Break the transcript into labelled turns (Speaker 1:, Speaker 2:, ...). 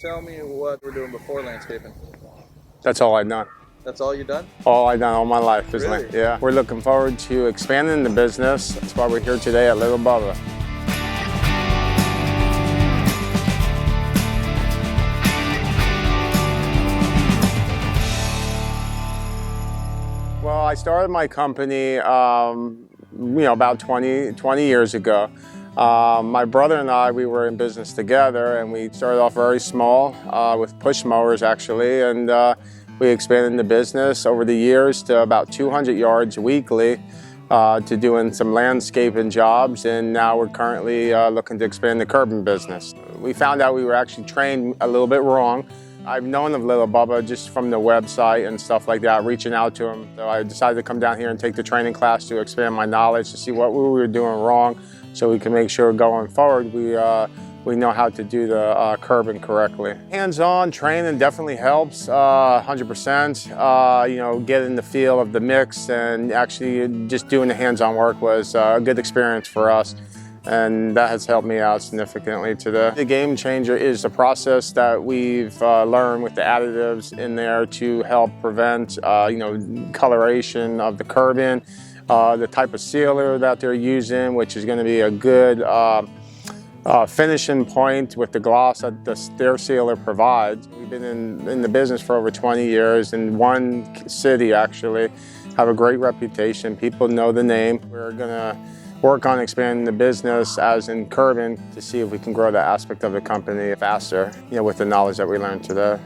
Speaker 1: Tell me what we're doing before landscaping.
Speaker 2: That's all I've done.
Speaker 1: That's all you've done?
Speaker 2: All I've done all my life is
Speaker 1: Really?
Speaker 2: yeah. We're looking forward to expanding the business. That's why we're here today at Lil Bubba. Well, I started my company, about 20 years ago. My brother and I, we were in business together, and we started off very small with push mowers actually, and we expanded the business over the years to about 200 yards weekly, to doing some landscaping jobs, and now we're currently looking to expand the curbing business. We found out we were actually trained a little bit wrong. I've known of Lil Bubba just from the website and stuff like that, reaching out to him. So I decided to come down here and take the training class to expand my knowledge, to see what we were doing wrong, so we can make sure going forward we know how to do the curbing correctly. Hands-on training definitely helps, 100%. Getting the feel of the mix and actually just doing the hands-on work was a good experience for us. And that has helped me out significantly today. The game changer is the process that we've learned with the additives in there to help prevent, coloration of the curbing, the type of sealer that they're using, which is going to be a good finishing point with the gloss that their sealer provides. We've been in the business for over 20 years in one city actually, have a great reputation. People know the name. We're going to work on expanding the business as in curbing to see if we can grow that aspect of the company faster, with the knowledge that we learned today.